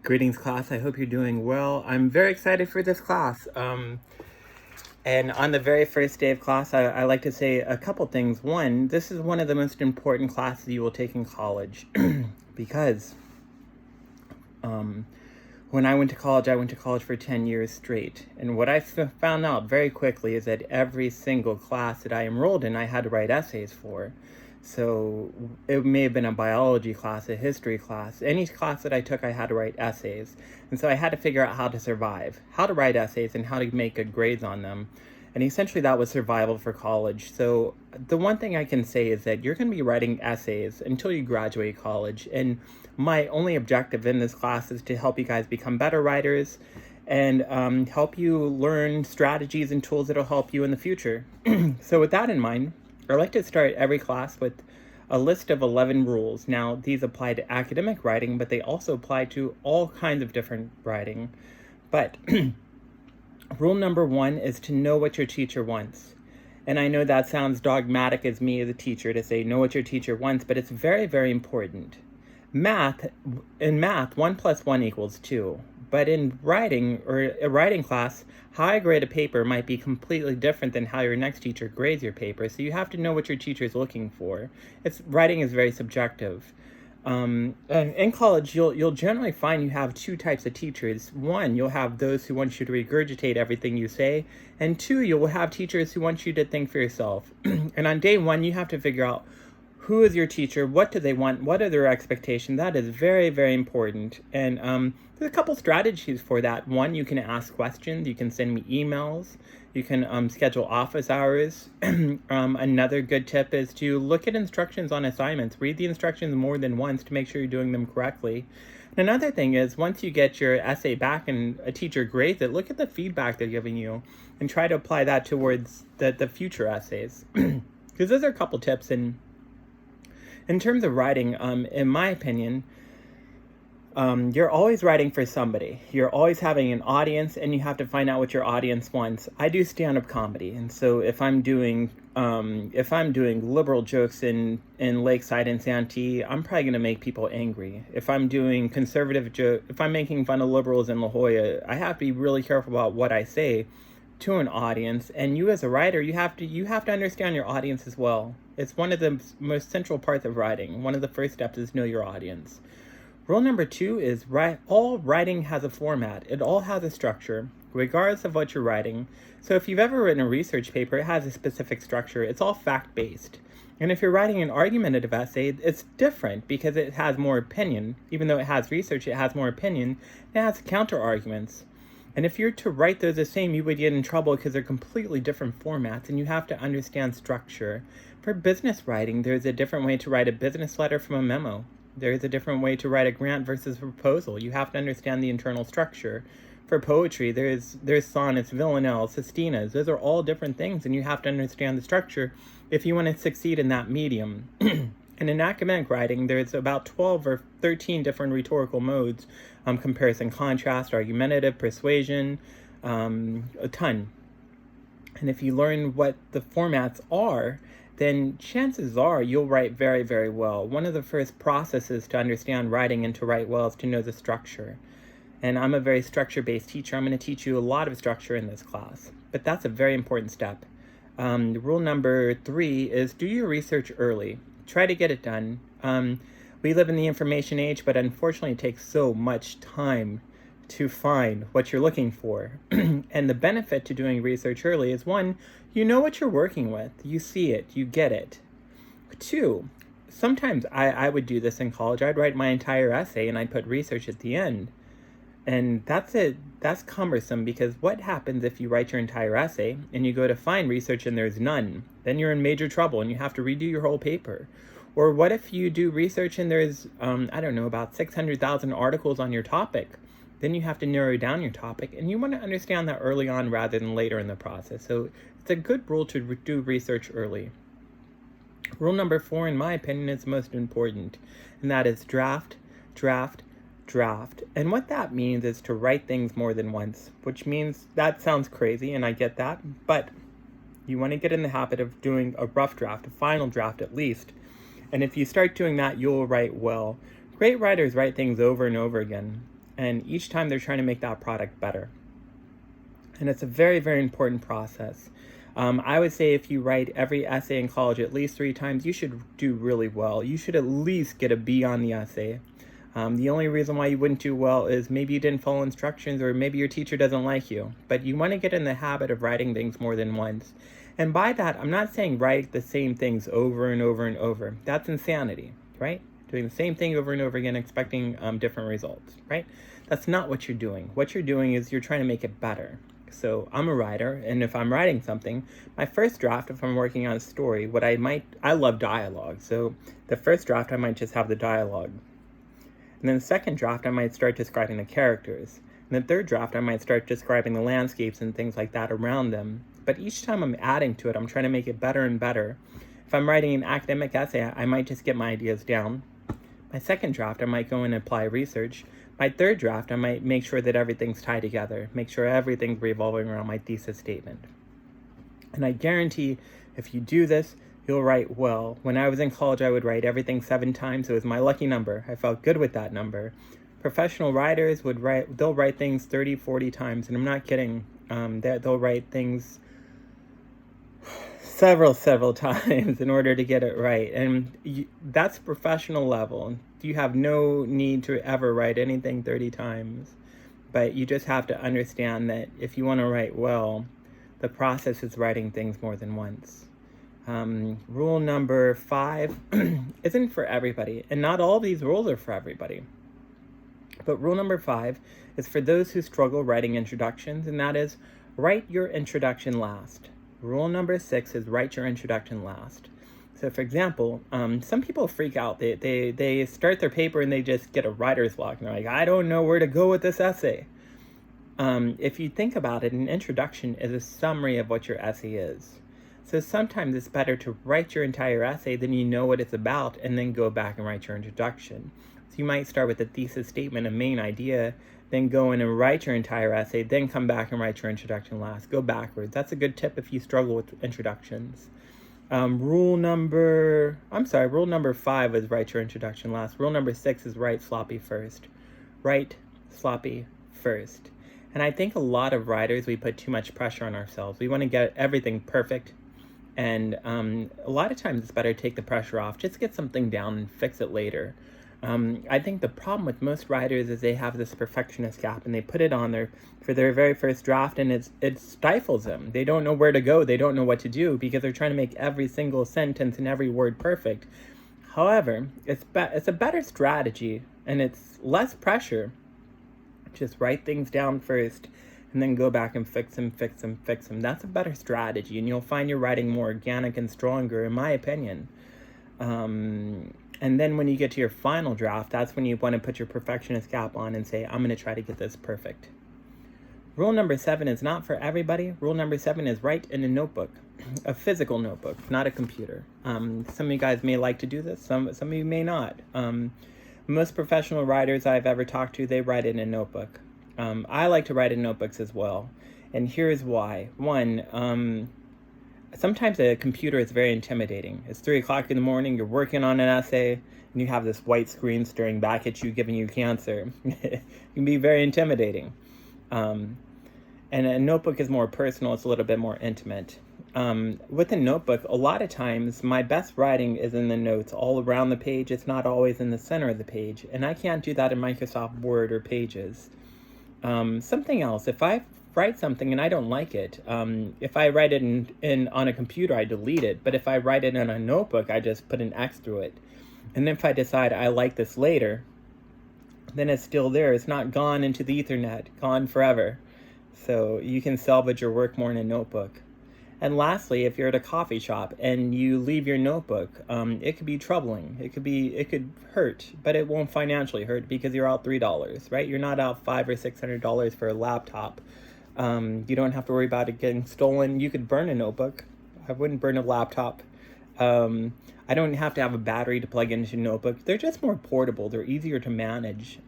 Greetings, class. I hope you're doing well. I'm very excited for this class. And on the very first day of class, I like to say a couple things. One, this is one of the most important classes you will take in college because when I went to college for 10 years straight. And what I found out very quickly is that every single class that I enrolled in, I had to write essays for. So it may have been a biology class, a history class. Any class that I took, I had to write essays. And so I had to figure out how to survive, how to write essays, and how to make good grades on them. And essentially that was survival for college. So the one thing I can say is that you're going to be writing essays until you graduate college. And my only objective in this class is to help you guys become better writers and help you learn strategies and tools that will help you in the future. So with that in mind, I like to start every class with a list of 11 rules. Now, these apply to academic writing, but they also apply to all kinds of different writing. But rule number 1 is to know what your teacher wants. And I know that sounds dogmatic as me as a teacher to say know what your teacher wants, but it's very, very important. In math, 1 plus 1 equals 2. But in writing, or a writing class, how I grade a paper might be completely different than how your next teacher grades your paper. So you have to know what your teacher is looking for. Writing is very subjective. And in college, you'll generally find you have 2 types of teachers. 1, you'll have those who want you to regurgitate everything you say. And 2, you'll have teachers who want you to think for yourself. And on day 1, you have to figure out who is your teacher, what do they want, what are their expectations. That is very, very important. And there's a couple strategies for that. 1, you can ask questions, you can send me emails, you can schedule office hours. Another good tip is to look at instructions on assignments. Read the instructions more than once to make sure you're doing them correctly. And another thing is, once you get your essay back and a teacher grades it, look at the feedback they're giving you and try to apply that towards the future essays. Because those are a couple tips. And in terms of writing, in my opinion, you're always writing for somebody. You're always having an audience, and you have to find out what your audience wants. I do stand-up comedy, and so if I'm doing liberal jokes in Lakeside and Santee, I'm probably gonna make people angry. If I'm doing conservative if I'm making fun of liberals in La Jolla, I have to be really careful about what I say to an audience. And you as a writer, you have to understand your audience as well. It's one of the most central parts of writing. One of the first steps is know your audience. Rule number 2 is all writing has a format. It all has a structure, regardless of what you're writing. So if you've ever written a research paper, it has a specific structure. It's all fact-based. And if you're writing an argumentative essay, it's different because it has more opinion. Even though it has research, it has more opinion. It has counter-arguments. And if you're to write those the same, you would get in trouble because they're completely different formats, and you have to understand structure. For business writing, there's a different way to write a business letter from a memo. There's a different way to write a grant versus a proposal. You have to understand the internal structure. For poetry, there's sonnets, villanelles, sestinas. Those are all different things, and you have to understand the structure if you want to succeed in that medium. And in academic writing, there's about 12 or 13 different rhetorical modes, comparison, contrast, argumentative, persuasion, a ton. And if you learn what the formats are, then chances are you'll write very, very well. One of the first processes to understand writing and to write well is to know the structure. And I'm a very structure-based teacher. I'm going to teach you a lot of structure in this class. But that's a very important step. Rule number 3 is do your research early. Try to get it done. We live in the information age, but unfortunately it takes so much time to find what you're looking for. And the benefit to doing research early is 1, you know what you're working with. You see it. You get it. 2, sometimes I would do this in college. I'd write my entire essay and I'd put research at the end. And that's cumbersome, because what happens if you write your entire essay and you go to find research and there's none? Then you're in major trouble and you have to redo your whole paper. Or what if you do research and there's, about 600,000 articles on your topic? Then you have to narrow down your topic, and you want to understand that early on rather than later in the process. So it's a good rule to do research early. Rule number 4, in my opinion, is most important, and that is draft, draft, draft. And what that means is to write things more than once, which means that sounds crazy, and I get that, but you want to get in the habit of doing a rough draft, a final draft at least. And if you start doing that, you'll write well. Great writers write things over and over again. And each time they're trying to make that product better. And it's a very, very important process. I would say if you write every essay in college at least 3 times, you should do really well. You should at least get a B on the essay. The only reason why you wouldn't do well is maybe you didn't follow instructions, or maybe your teacher doesn't like you. But you want to get in the habit of writing things more than once. And by that, I'm not saying write the same things over and over and over. That's insanity, right? Doing the same thing over and over again, expecting different results, right? That's not what you're doing. What you're doing is you're trying to make it better. So I'm a writer, and if I'm writing something, my first draft, if I'm working on a story, I love dialogue. So the first draft, I might just have the dialogue. And then the second draft, I might start describing the characters. And the third draft, I might start describing the landscapes and things like that around them. But each time I'm adding to it, I'm trying to make it better and better. If I'm writing an academic essay, I might just get my ideas down. My second draft, I might go and apply research. My third draft, I might make sure that everything's tied together, make sure everything's revolving around my thesis statement. And I guarantee if you do this, you'll write well. When I was in college, I would write everything 7 times. It was my lucky number. I felt good with that number. Professional writers they'll write things 30, 40 times, and I'm not kidding. They'll write things several times in order to get it right. And that's professional level. You have no need to ever write anything 30 times. But you just have to understand that if you want to write well, the process is writing things more than once. Rule number 5 isn't for everybody, and not all these rules are for everybody. But rule number 5 is for those who struggle writing introductions, and that is write your introduction last. Rule number 6 is write your introduction last. So for example, some people freak out. They start their paper and they just get a writer's block, and they're like, I don't know where to go with this essay. If you think about it, an introduction is a summary of what your essay is. So sometimes it's better to write your entire essay, then you know what it's about, and then go back and write your introduction. So you might start with a thesis statement, a main idea, then go in and write your entire essay, then come back and write your introduction last. Go backwards. That's a good tip if you struggle with introductions. Rule number 5 is write your introduction last. Rule number 6 is write sloppy first. Write sloppy first. And I think a lot of writers, we put too much pressure on ourselves. We want to get everything perfect. And a lot of times it's better to take the pressure off. Just get something down and fix it later. I think the problem with most writers is they have this perfectionist gap, and they put it on there for their very first draft, and it stifles them. They don't know where to go. They don't know what to do because they're trying to make every single sentence and every word perfect. However, it's a better strategy, and it's less pressure. Just write things down first, and then go back and fix them. That's a better strategy, and you'll find your writing more organic and stronger, in my opinion. And then when you get to your final draft, that's when you want to put your perfectionist cap on and say, I'm going to try to get this perfect. Rule number 7 is not for everybody. Rule number 7 is write in a notebook, a physical notebook, not a computer. Some of you guys may like to do this. Some of you may not. Most professional writers I've ever talked to, they write in a notebook. I like to write in notebooks as well. And here's why. One, sometimes a computer is very intimidating. It's 3 o'clock in the morning, you're working on an essay, and you have this white screen staring back at you, giving you cancer. It can be very intimidating. And a notebook is more personal, it's a little bit more intimate. With a notebook, a lot of times, my best writing is in the notes all around the page. It's not always in the center of the page. And I can't do that in Microsoft Word or Pages. Something else, if I write something and I don't like it, if I write it on a computer, I delete it. But if I write it in a notebook, I just put an X through it. And if I decide I like this later, then it's still there. It's not gone into the Ethernet, gone forever. So you can salvage your work more in a notebook. And lastly, if you're at a coffee shop and you leave your notebook, it could be troubling. It could hurt, but it won't financially hurt because you're out $3, right? You're not out $500 or $600 for a laptop. You don't have to worry about it getting stolen. You could burn a notebook. I wouldn't burn a laptop. I don't have to have a battery to plug into a notebook. They're just more portable. They're easier to manage.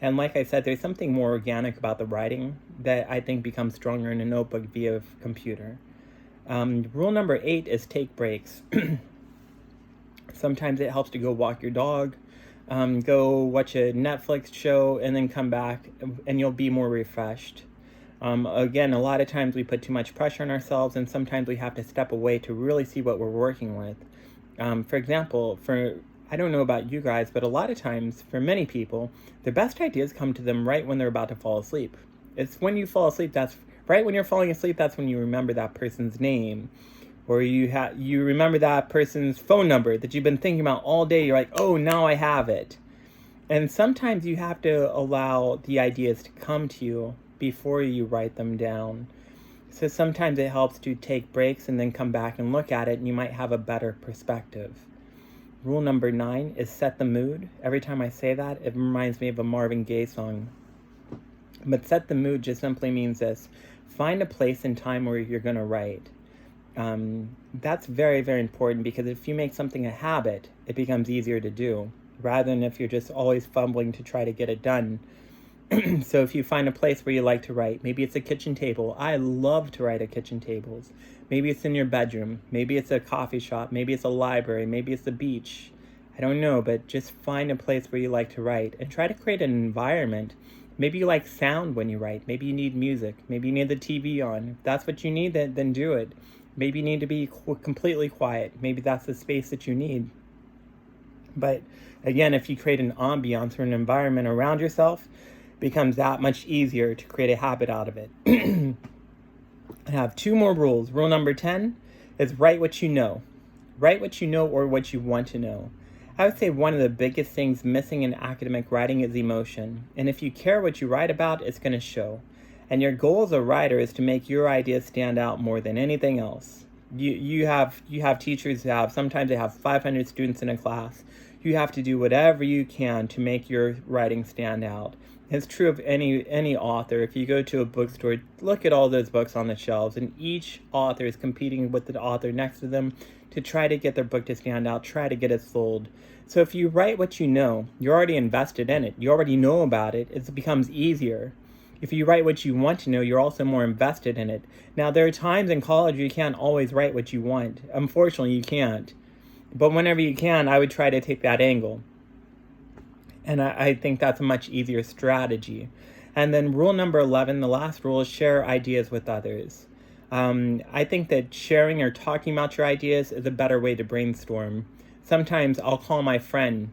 And like I said, there's something more organic about the writing that I think becomes stronger in a notebook via computer. Rule number 8 is take breaks. Sometimes it helps to go walk your dog. Go watch a Netflix show and then come back and you'll be more refreshed. Again, a lot of times we put too much pressure on ourselves, and sometimes we have to step away to really see what we're working with. For example, I don't know about you guys, but a lot of times for many people, their best ideas come to them right when they're about to fall asleep. It's when you fall asleep, that's right when you're falling asleep, that's when you remember that person's name, or you remember that person's phone number that you've been thinking about all day. You're like, oh, now I have it. And sometimes you have to allow the ideas to come to you before you write them down. So sometimes it helps to take breaks and then come back and look at it, and you might have a better perspective. Rule number 9 is set the mood. Every time I say that, it reminds me of a Marvin Gaye song. But set the mood just simply means this: find a place and time where you're going to write. That's very, very important, because if you make something a habit, it becomes easier to do, rather than if you're just always fumbling to try to get it done. So if you find a place where you like to write, maybe it's a kitchen table. I love to write at kitchen tables. Maybe it's in your bedroom. Maybe it's a coffee shop. Maybe it's a library. Maybe it's the beach. I don't know, but just find a place where you like to write and try to create an environment. Maybe you like sound when you write. Maybe you need music. Maybe you need the TV on. If that's what you need, then do it. Maybe you need to be completely quiet. Maybe that's the space that you need. But again, if you create an ambiance or an environment around yourself, it becomes that much easier to create a habit out of it. I have 2 more rules. Rule number 10 is write what you know. Write what you know or what you want to know. I would say one of the biggest things missing in academic writing is emotion. And if you care what you write about, it's going to show. And your goal as a writer is to make your ideas stand out more than anything else. You have teachers who sometimes they have 500 students in a class. You have to do whatever you can to make your writing stand out. It's true of any author. If you go to a bookstore, look at all those books on the shelves, and each author is competing with the author next to them to try to get their book to stand out, try to get it sold. So if you write what you know, you're already invested in it. You already know about it. It becomes easier. If you write what you want to know, you're also more invested in it. Now, there are times in college you can't always write what you want. Unfortunately, you can't. But whenever you can, I would try to take that angle. And I think that's a much easier strategy. And then rule number 11, the last rule, is share ideas with others. I think that sharing or talking about your ideas is a better way to brainstorm. Sometimes I'll call my friend,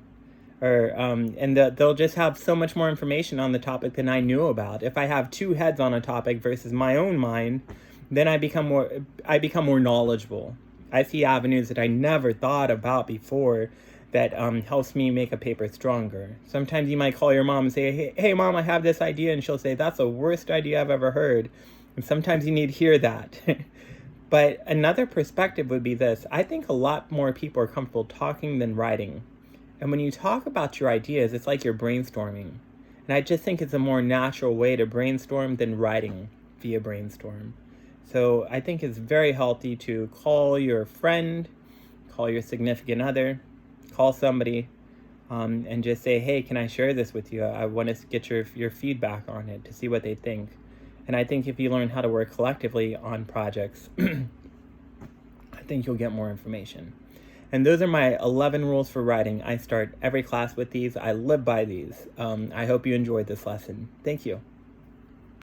and they'll just have so much more information on the topic than I knew about. If I have 2 heads on a topic versus my own mind, then I become more knowledgeable. I see avenues that I never thought about before that helps me make a paper stronger. Sometimes you might call your mom and say, hey mom, I have this idea, and she'll say, that's the worst idea I've ever heard. And sometimes you need to hear that. But another perspective would be this: I think a lot more people are comfortable talking than writing. And when you talk about your ideas, it's like you're brainstorming. And I just think it's a more natural way to brainstorm than writing via brainstorm. So I think it's very healthy to call your friend, call your significant other, call somebody, and just say, hey, can I share this with you? I want to get your feedback on it to see what they think. And I think if you learn how to work collectively on projects, I think you'll get more information. And those are my 11 rules for writing. I start every class with these. I live by these. I hope you enjoyed this lesson. Thank you.